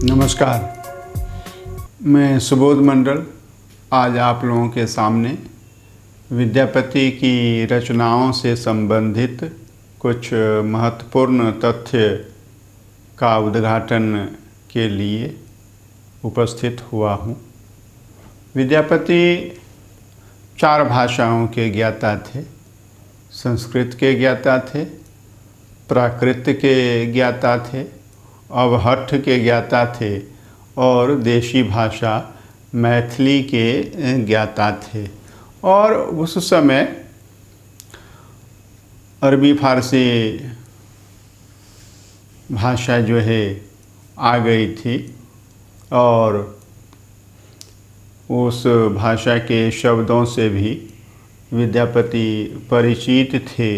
नमस्कार, मैं सुबोध मंडल आज आप लोगों के सामने विद्यापति की रचनाओं से संबंधित कुछ महत्वपूर्ण तथ्य का उद्घाटन के लिए उपस्थित हुआ हूँ। विद्यापति 4 भाषाओं के ज्ञाता थे। संस्कृत के ज्ञाता थे, प्राकृत के ज्ञाता थे, अवहट्ठ के ज्ञाता थे और देशी भाषा मैथिली के ज्ञाता थे। और उस समय अरबी फारसी भाषा जो है आ गई थी और उस भाषा के शब्दों से भी विद्यापति परिचित थे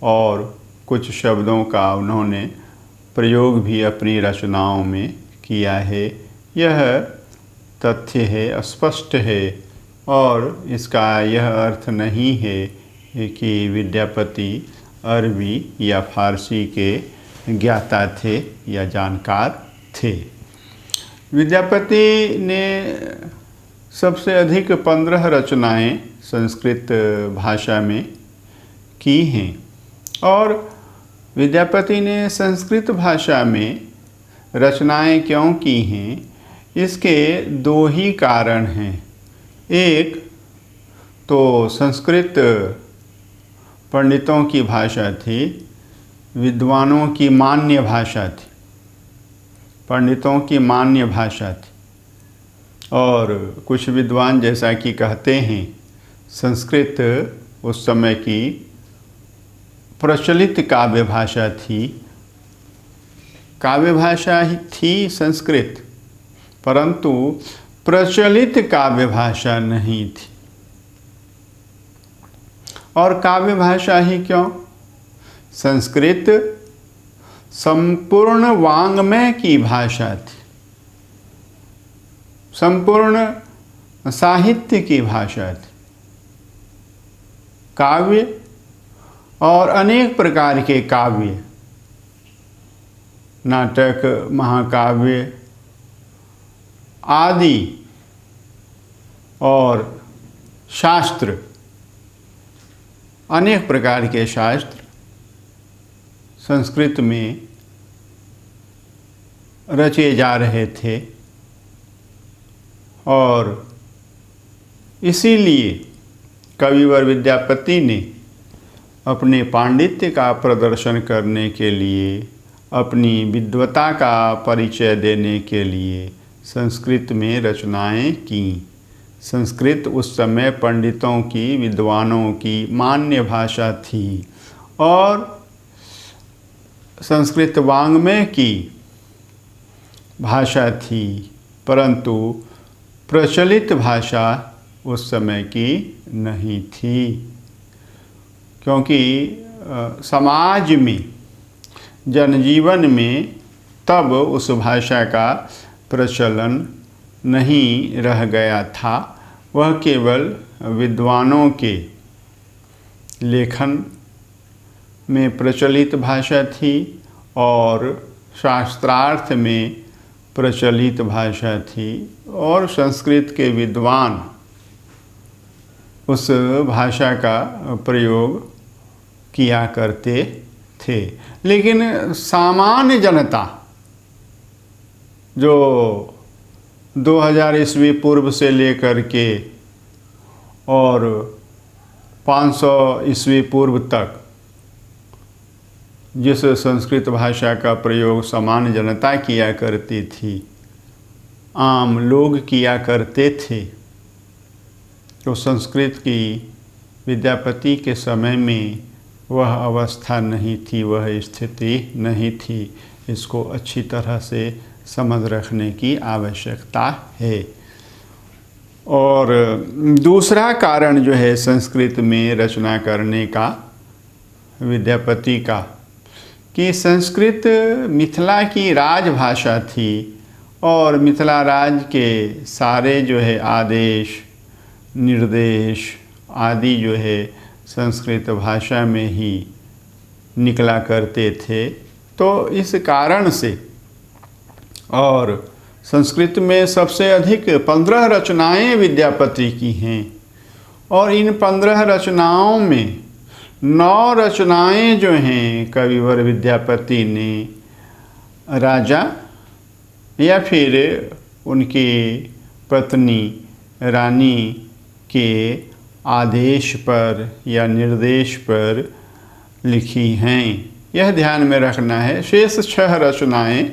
और कुछ शब्दों का उन्होंने प्रयोग भी अपनी रचनाओं में किया है। यह तथ्य है, स्पष्ट है और इसका यह अर्थ नहीं है कि विद्यापति अरबी या फारसी के ज्ञाता थे या जानकार थे। विद्यापति ने सबसे अधिक 15 रचनाएं संस्कृत भाषा में की हैं और विद्यापति ने संस्कृत भाषा में रचनाएं क्यों की हैं, इसके 2 ही कारण हैं। एक तो संस्कृत पंडितों की भाषा थी, विद्वानों की मान्य भाषा थी, पंडितों की मान्य भाषा थी और कुछ विद्वान जैसा कि कहते हैं संस्कृत उस समय की प्रचलित काव्य भाषा थी। काव्य भाषा ही थी संस्कृत, परंतु प्रचलित काव्य भाषा नहीं थी। और काव्य भाषा ही क्यों? संस्कृत संपूर्ण वाङ्मय की भाषा थी, संपूर्ण साहित्य की भाषा थी। काव्य और अनेक प्रकार के काव्य, नाटक, महाकाव्य आदि और शास्त्र, अनेक प्रकार के शास्त्र संस्कृत में रचे जा रहे थे और इसीलिए कविवर विद्यापति ने अपने पांडित्य का प्रदर्शन करने के लिए, अपनी विद्वता का परिचय देने के लिए संस्कृत में रचनाएं की। संस्कृत उस समय पंडितों की, विद्वानों की मान्य भाषा थी और संस्कृत वाङ्मय की भाषा थी, परंतु प्रचलित भाषा उस समय की नहीं थी। क्योंकि समाज में, जनजीवन में तब उस भाषा का प्रचलन नहीं रह गया था। वह केवल विद्वानों के लेखन में प्रचलित भाषा थी और शास्त्रार्थ में प्रचलित भाषा थी और संस्कृत के विद्वान उस भाषा का प्रयोग किया करते थे। लेकिन सामान्य जनता जो 2000 ईस्वी पूर्व से लेकर के और 500 ईस्वी पूर्व तक जिस संस्कृत भाषा का प्रयोग सामान्य जनता किया करती थी, आम लोग किया करते थे, तो संस्कृत की विद्यापति के समय में वह अवस्था नहीं थी, वह स्थिति नहीं थी। इसको अच्छी तरह से समझ रखने की आवश्यकता है। और दूसरा कारण जो है संस्कृत में रचना करने का विद्यापति का, कि संस्कृत मिथिला की राजभाषा थी और मिथिला राज के सारे जो है आदेश, निर्देश आदि जो है संस्कृत भाषा में ही निकला करते थे। तो इस कारण से और संस्कृत में सबसे अधिक 15 रचनाएं विद्यापति की हैं और इन 15 रचनाओं में 9 रचनाएं जो हैं कविवर विद्यापति ने राजा या फिर उनकी पत्नी रानी के आदेश पर या निर्देश पर लिखी हैं। यह ध्यान में रखना है। शेष 6 रचनाएं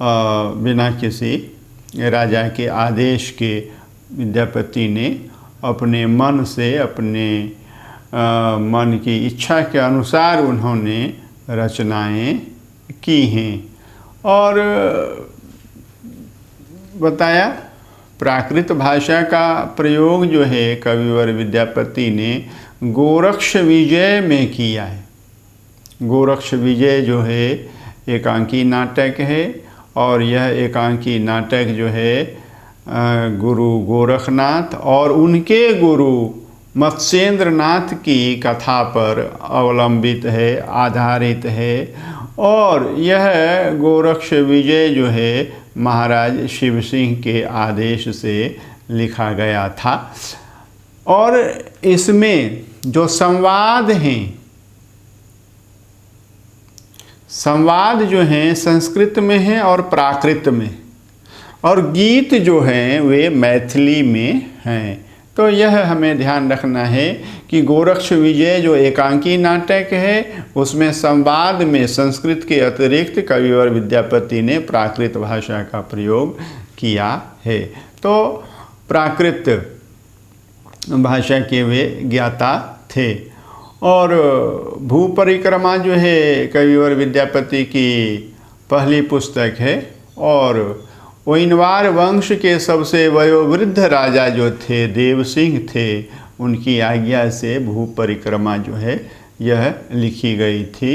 बिना किसी राजा के आदेश के विद्यापति ने अपने मन से, अपने मन की इच्छा के अनुसार उन्होंने रचनाएं की हैं। और बताया प्राकृत भाषा का प्रयोग जो है कविवर विद्यापति ने गोरक्ष विजय में किया है। गोरक्ष विजय जो है एकांकी नाटक है और यह एकांकी नाटक जो है गुरु गोरखनाथ और उनके गुरु मत्स्येंद्रनाथ की कथा पर अवलंबित है, आधारित है। और यह गोरक्ष विजय जो है महाराज शिव सिंह के आदेश से लिखा गया था। और इसमें जो संवाद हैं, संवाद जो हैं संस्कृत में हैं और प्राकृत में, और गीत जो हैं वे मैथिली में हैं। तो यह हमें ध्यान रखना है कि गोरक्ष विजय जो एकांकी नाटक है उसमें संवाद में संस्कृत के अतिरिक्त कविवर विद्यापति ने प्राकृत भाषा का प्रयोग किया है। तो प्राकृत भाषा के वे ज्ञाता थे। और भू परिक्रमा जो है कविवर विद्यापति की पहली पुस्तक है और ओइनवार वंश के सबसे वयोवृद्ध राजा जो थे देव सिंह थे, उनकी आज्ञा से भू परिक्रमा जो है यह लिखी गई थी।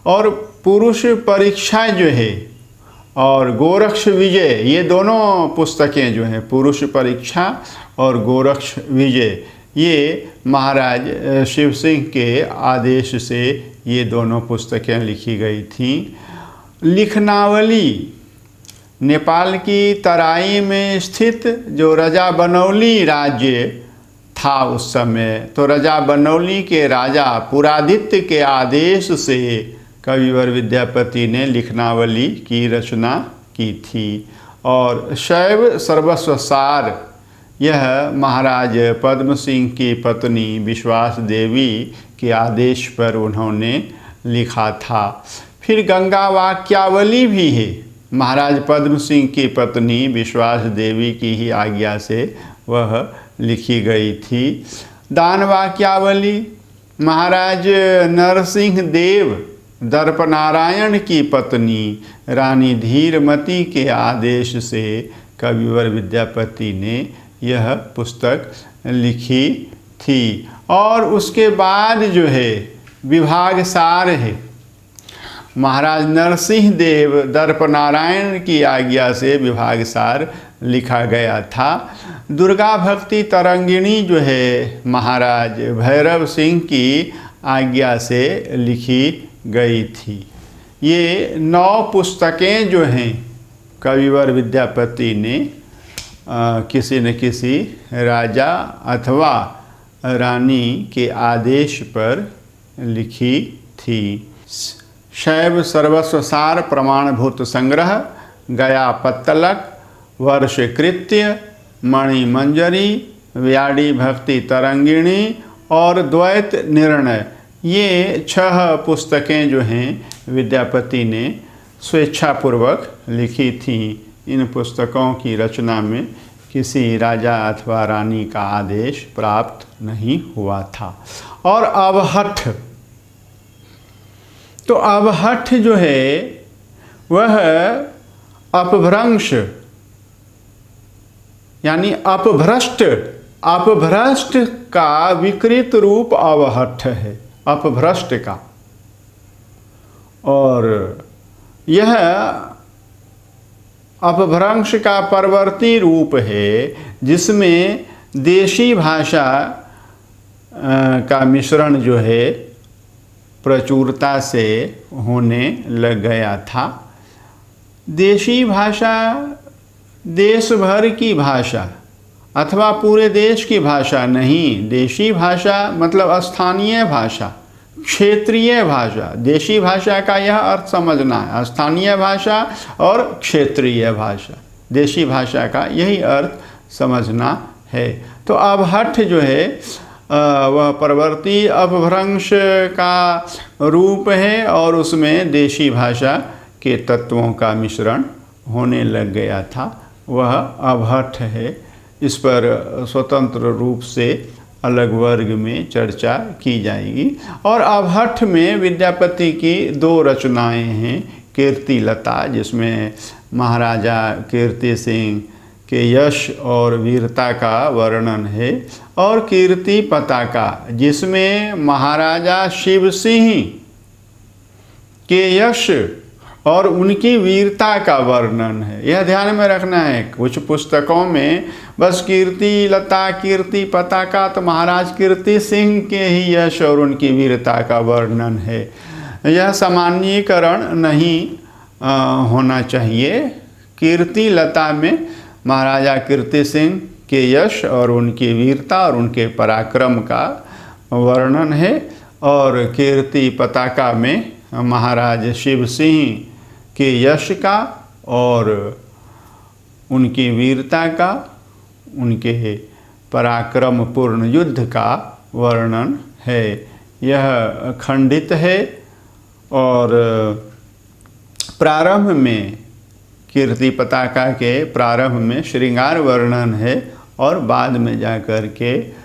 और पुरुष परीक्षा जो है और गोरक्ष विजय, ये दोनों पुस्तकें जो हैं पुरुष परीक्षा और गोरक्ष विजय, ये महाराज शिव सिंह के आदेश से ये दोनों पुस्तकें लिखी गई थीं। लिखनावली नेपाल की तराई में स्थित जो रजा बनौली राज्य था उस समय, तो रजा बनौली के राजा पुरादित्य के आदेश से कविवर विद्यापति ने लिखनावली की रचना की थी। और शैव सर्वस्व सार यह महाराज पद्म सिंह की पत्नी विश्वास देवी के आदेश पर उन्होंने लिखा था। फिर गंगा वाक्यावली भी है, महाराज पद्म सिंह की पत्नी विश्वास देवी की ही आज्ञा से वह लिखी गई थी। दान वाक्यावली महाराज नरसिंह देव दर्पनारायण की पत्नी रानी धीरमती के आदेश से कविवर विद्यापति ने यह पुस्तक लिखी थी। और उसके बाद जो है विभाग सार है, महाराज नरसिंह देव दर्पनारायण की आज्ञा से विभाग सार लिखा गया था। दुर्गा भक्ति तरंगिणी जो है महाराज भैरव सिंह की आज्ञा से लिखी गई थी। ये 9 पुस्तकें जो हैं कविवर विद्यापति ने किसी न किसी राजा अथवा रानी के आदेश पर लिखी थी। शैव सर्वस्वसार प्रमाणभूत संग्रह, गया पत्तलक, वर्ष कृत्य, मणि मंजरी, व्याड़ी भक्ति तरंगिणी और द्वैत निर्णय, ये 6 पुस्तकें जो हैं विद्यापति ने स्वेच्छापूर्वक लिखी थीं। इन पुस्तकों की रचना में किसी राजा अथवा रानी का आदेश प्राप्त नहीं हुआ था। और अवहठ, तो अवहठ जो है वह अपभ्रंश यानी अपभ्रष्ट, अपभ्रष्ट का विकृत रूप अवहठ है, अपभ्रष्ट का। और यह अपभ्रंश का परवर्ती रूप है जिसमें देशी भाषा का मिश्रण जो है प्रचुरता से होने लग गया था। देशी भाषा देश भर की भाषा अथवा पूरे देश की भाषा नहीं। देशी भाषा मतलब स्थानीय भाषा, क्षेत्रीय भाषा। देशी भाषा का यह अर्थ समझना है, स्थानीय भाषा और क्षेत्रीय भाषा। देशी भाषा का यही अर्थ समझना है। तो अवहट्ठ जो है वह प्रवृत्ति अपभ्रंश का रूप है और उसमें देशी भाषा के तत्वों का मिश्रण होने लग गया था, वह अवहट्ठ है। इस पर स्वतंत्र रूप से अलग वर्ग में चर्चा की जाएगी। और अवहट्ठ में विद्यापति की 2 रचनाएं हैं। कीर्तिलता, जिसमें महाराजा कीर्ति सिंह के यश और वीरता का वर्णन है, और कीर्ति पताका, जिसमें महाराजा शिव सिंह के यश और उनकी वीरता का वर्णन है। यह ध्यान में रखना है। कुछ पुस्तकों में बस कीर्ति लता, कीर्ति पताका, तो महाराज कीर्ति सिंह के ही यश और उनकी वीरता का वर्णन है। यह सामान्यीकरण नहीं होना चाहिए। कीर्ति लता में महाराजा कीर्ति सिंह के यश और उनकी वीरता और उनके पराक्रम का वर्णन है, और कीर्ति पताका में महाराज शिव सिंह के यश का और उनकी वीरता का, उनके पराक्रमपूर्ण युद्ध का वर्णन है। यह खंडित है और प्रारंभ में, कीर्ति पताका के प्रारंभ में श्रृंगार वर्णन है, और बाद में जाकर के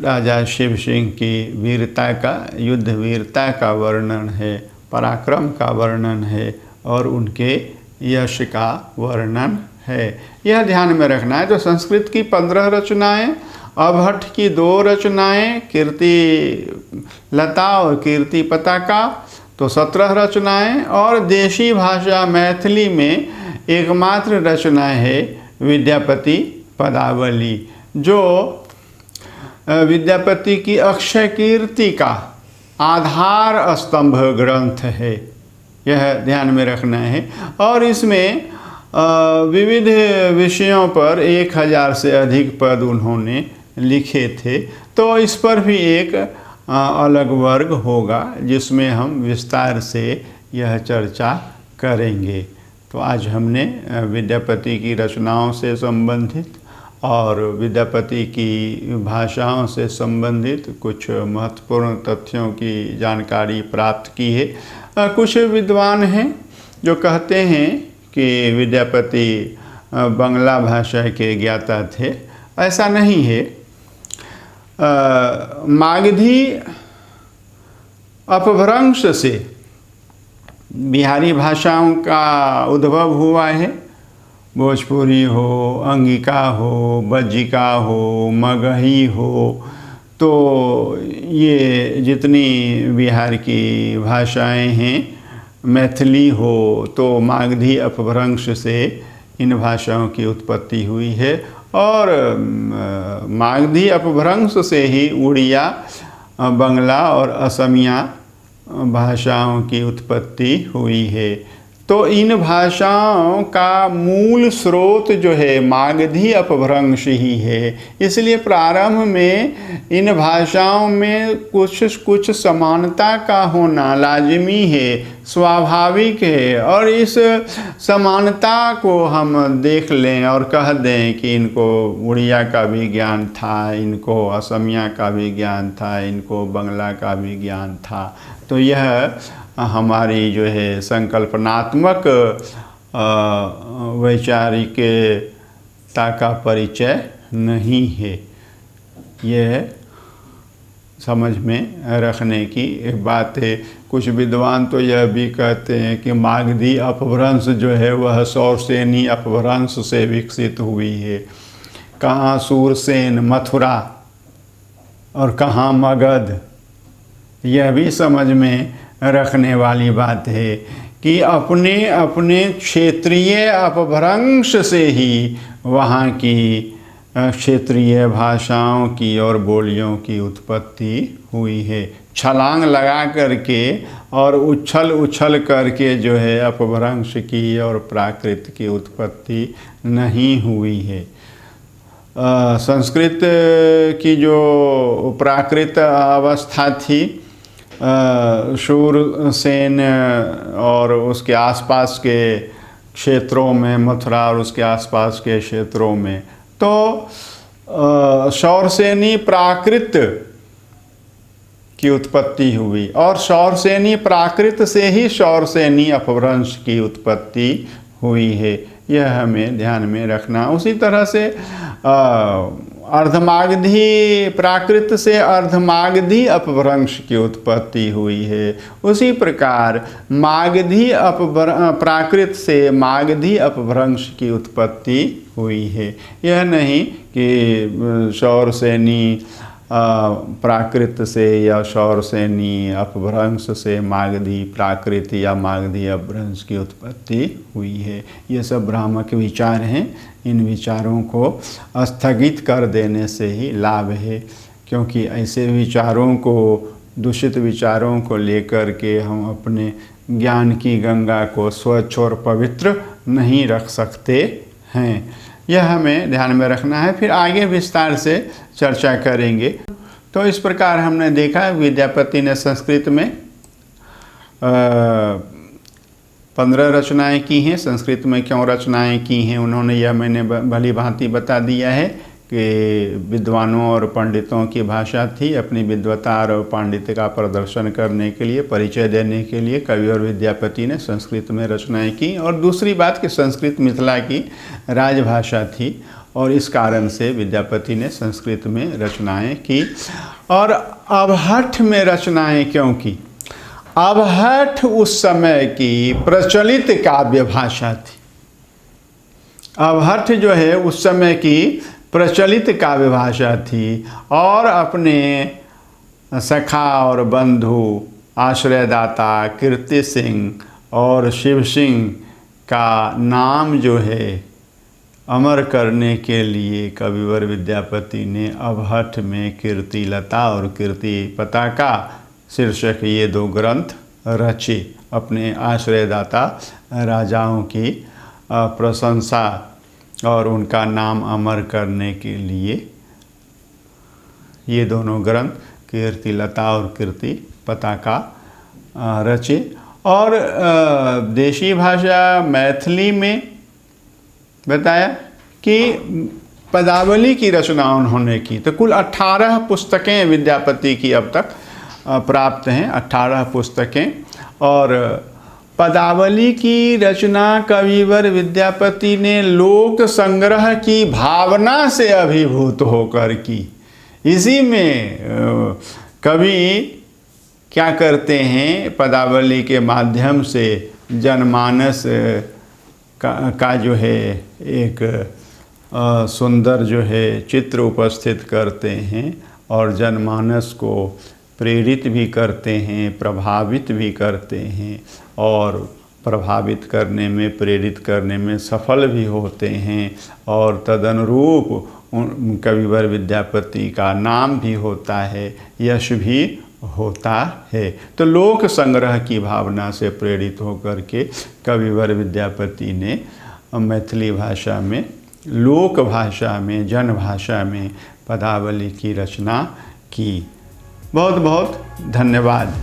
राजा शिव सिंह की वीरता का, युद्ध वीरता का वर्णन है, पराक्रम का वर्णन है और उनके यश का वर्णन है। यह ध्यान में रखना है। तो संस्कृत की 15 रचनाएं, अवहट्ठ की 2 रचनाएं, कीर्ति लता और कीर्ति पताका, तो 17 रचनाएं, और देशी भाषा मैथिली में एकमात्र रचना है विद्यापति पदावली, जो विद्यापति की अक्षय कीर्ति का आधार स्तंभ ग्रंथ है। यह ध्यान में रखना है। और इसमें विविध विषयों पर 1000 से अधिक पद उन्होंने लिखे थे। तो इस पर भी एक अलग वर्ग होगा जिसमें हम विस्तार से यह चर्चा करेंगे। तो आज हमने विद्यापति की रचनाओं से संबंधित और विद्यापति की भाषाओं से संबंधित कुछ महत्वपूर्ण तथ्यों की जानकारी प्राप्त की है। कुछ विद्वान हैं जो कहते हैं कि विद्यापति बंगला भाषा के ज्ञाता थे। ऐसा नहीं है। मागधी अपभ्रंश से बिहारी भाषाओं का उद्भव हुआ है। भोजपुरी हो, अंगिका हो, बज्जिका हो, मगही हो, तो ये जितनी बिहार की भाषाएं हैं, मैथिली हो, तो मागधी अपभ्रंश से इन भाषाओं की उत्पत्ति हुई है। और मागधी अपभ्रंश से ही उड़िया, बंगला और असमिया भाषाओं की उत्पत्ति हुई है। तो इन भाषाओं का मूल स्रोत जो है मागधी अपभ्रंश ही है। इसलिए प्रारंभ में इन भाषाओं में कुछ समानता का होना लाजिमी है, स्वाभाविक है। और इस समानता को हम देख लें और कह दें कि इनको उड़िया का भी ज्ञान था, इनको असमिया का भी ज्ञान था, इनको बंगला का भी ज्ञान था, तो यह हमारी जो है संकल्पनात्मक वैचारिकता का परिचय नहीं है। यह समझ में रखने की बात है। कुछ विद्वान तो यह भी कहते हैं कि मागधी अपभ्रंश जो है वह सौरसेनी अपभ्रंश से विकसित हुई है। कहाँ सूरसेन मथुरा और कहाँ मगध, यह भी समझ में रखने वाली बात है कि अपने अपने क्षेत्रीय अपभ्रंश से ही वहाँ की क्षेत्रीय भाषाओं की और बोलियों की उत्पत्ति हुई है। छलांग लगा करके और उछल उछल करके जो है अपभ्रंश की और प्राकृत की उत्पत्ति नहीं हुई है। संस्कृत की जो प्राकृत अवस्था थी, शूरसेन और उसके आसपास के क्षेत्रों में, मथुरा और उसके आसपास के क्षेत्रों में, तो शौरसेनी प्राकृत की उत्पत्ति हुई और शौरसेनी प्राकृत से ही शौरसेनी अपभ्रंश की उत्पत्ति हुई है। यह हमें ध्यान में रखना। उसी तरह से अर्धमागधी प्राकृत से अर्धमागधी अपभ्रंश की उत्पत्ति हुई है। उसी प्रकार मागधी प्राकृत से मागधी अपभ्रंश की उत्पत्ति हुई है। यह नहीं कि शौरसेनी प्राकृत से या शौरसेनी अपभ्रंश से मागधी प्राकृत या मागधी अपभ्रंश की उत्पत्ति हुई है। ये सब भ्रामक विचार हैं। इन विचारों को स्थगित कर देने से ही लाभ है, क्योंकि ऐसे विचारों को, दूषित विचारों को लेकर के हम अपने ज्ञान की गंगा को स्वच्छ और पवित्र नहीं रख सकते हैं। यह हमें ध्यान में रखना है। फिर आगे विस्तार से चर्चा करेंगे। तो इस प्रकार हमने देखा विद्यापति ने संस्कृत में 15 रचनाएं की हैं। संस्कृत में क्यों रचनाएं की हैं उन्होंने, यह मैंने भली भांति बता दिया है कि विद्वानों और पंडितों की भाषा थी। अपनी विद्वता और पांडित्य का प्रदर्शन करने के लिए, परिचय देने के लिए कवि और विद्यापति ने संस्कृत में रचनाएं की। और दूसरी बात कि संस्कृत मिथिला की राजभाषा थी और इस कारण से विद्यापति ने संस्कृत में रचनाएं की। और अबहठ में रचनाएं क्यों की? अबहठ उस समय की प्रचलित काव्य भाषा थी। अबहठ जो है उस समय की प्रचलित काव्य भाषा थी और अपने सखा और बंधु आश्रयदाता कीर्ति सिंह और शिव सिंह का नाम जो है अमर करने के लिए कविवर विद्यापति ने अबहठ में कीर्तिलता और कीर्ति पताका शीर्षक ये 2 ग्रंथ रचे। अपने आश्रयदाता राजाओं की प्रशंसा और उनका नाम अमर करने के लिए ये दोनों ग्रंथ कीर्तिलता और कीर्ति पताका रचे। और देशी भाषा मैथिली में बताया कि पदावली की रचना उन्होंने की। तो कुल 18 पुस्तकें विद्यापति की अब तक प्राप्त हैं, 18 पुस्तकें। और पदावली की रचना कविवर विद्यापति ने लोक संग्रह की भावना से अभिभूत होकर की। इसी में कवि क्या करते हैं, पदावली के माध्यम से जनमानस का जो है एक सुंदर जो है चित्र उपस्थित करते हैं और जनमानस को प्रेरित भी करते हैं, प्रभावित भी करते हैं और प्रभावित करने में, प्रेरित करने में सफल भी होते हैं। और तदनुरूप कविवर विद्यापति का नाम भी होता है, यश भी होता है। तो लोक संग्रह की भावना से प्रेरित होकर के कविवर विद्यापति ने मैथिली भाषा में, लोक भाषा में, जन भाषा में पदावली की रचना की। बहुत बहुत धन्यवाद।